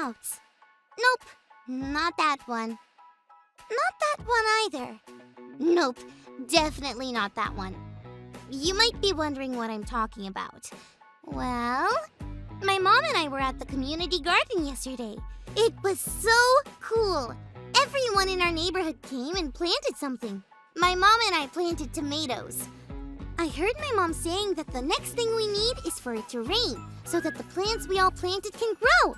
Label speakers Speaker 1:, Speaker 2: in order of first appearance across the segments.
Speaker 1: clouds. Nope, not that one. Not that one either. Nope, definitely not that one. You might be wondering what I'm talking about. Well, my mom and I were at the community garden yesterday. It was so cool. Everyone in our neighborhood came and planted something. My mom and I planted tomatoes. I heard my mom saying that the next thing we need is for it to rain so that the plants we all planted can grow.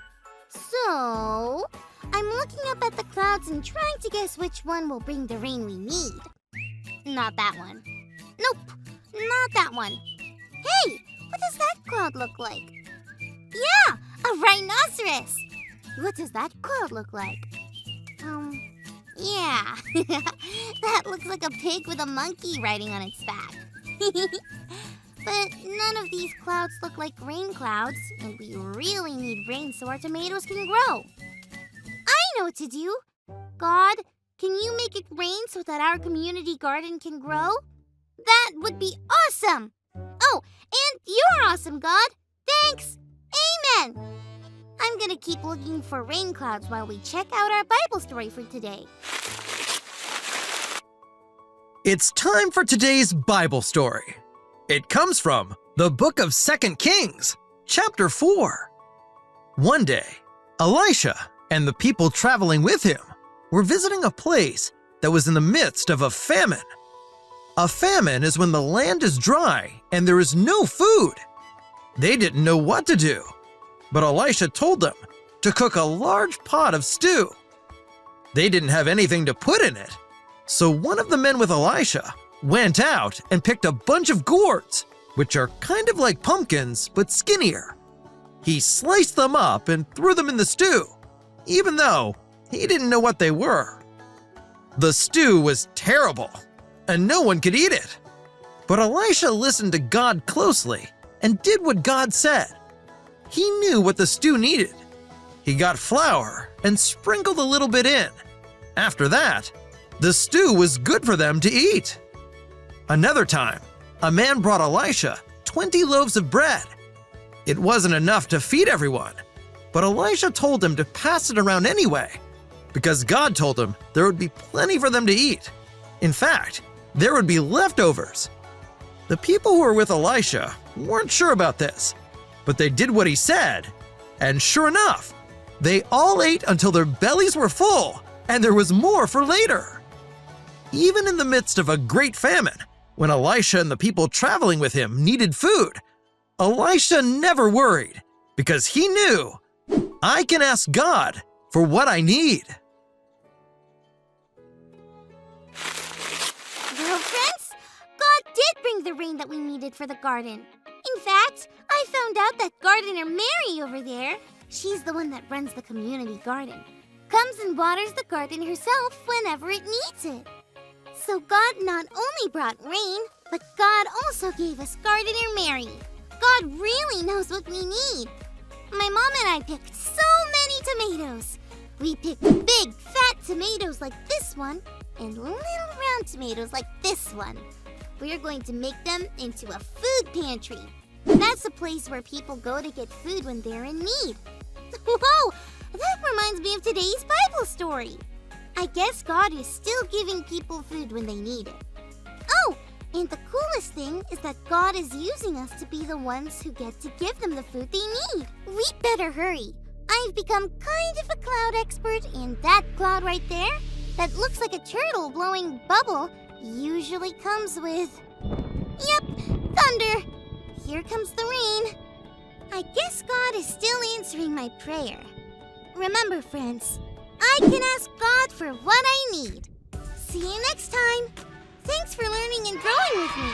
Speaker 1: So, I'm looking up at the clouds and trying to guess which one will bring the rain we need. Not that one. Nope, not that one. Hey, what does that cloud look like? Yeah, a rhinoceros. What does that cloud look like? Yeah. That looks like a pig with a monkey riding on its back. But none of these clouds look like rain clouds, and we really need rain so our tomatoes can grow. I know what to do. God, can you make it rain so that our community garden can grow? That would be awesome! Oh, and you're awesome, God! Thanks! Amen! I'm gonna keep looking for rain clouds while we check out our Bible story for today.
Speaker 2: It's time for today's Bible story. It comes from the book of 2 Kings, chapter 4. One day, Elisha and the people traveling with him were visiting a place that was in the midst of a famine. A famine is when the land is dry and there is no food. They didn't know what to do, but Elisha told them to cook a large pot of stew. They didn't have anything to put in it, so one of the men with Elisha went out and picked a bunch of gourds, which are kind of like pumpkins but skinnier. He sliced them up and threw them in the stew, even though he didn't know what they were. The stew was terrible, and no one could eat it. But Elisha listened to God closely and did what God said. He knew what the stew needed. He got flour and sprinkled a little bit in. After that, the stew was good for them to eat. Another time, a man brought Elisha 20 loaves of bread. It wasn't enough to feed everyone, but Elisha told him to pass it around anyway, because God told him there would be plenty for them to eat. In fact, there would be leftovers. The people who were with Elisha weren't sure about this, but they did what he said, and sure enough, they all ate until their bellies were full, and there was more for later. Even in the midst of a great famine, when Elisha and the people traveling with him needed food, Elisha never worried, because he knew, I can ask God for what I need.
Speaker 1: Well, friends, God did bring the rain that we needed for the garden. In fact, I found out that gardener Mary over there, she's the one that runs the community garden, comes and waters the garden herself whenever it needs it. So God not only brought rain, but God also gave us gardener Mary. God really knows what we need. My mom and I picked so many tomatoes. We picked big, fat tomatoes like this one, and little round tomatoes like this one. We're going to make them into a food pantry. That's a place where people go to get food when they're in need. Whoa! That reminds me of today's Bible story. I guess God is still giving people food when they need it. Oh, and the coolest thing is that God is using us to be the ones who get to give them the food they need. We better hurry. I've become kind of a cloud expert, and that cloud right there, that looks like a turtle blowing bubble, usually comes with... Yep, thunder. Here comes the rain. I guess God is still answering my prayer. Remember, friends, I can ask God for what I need. See you next time. Thanks for learning and growing with me.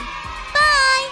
Speaker 1: Bye!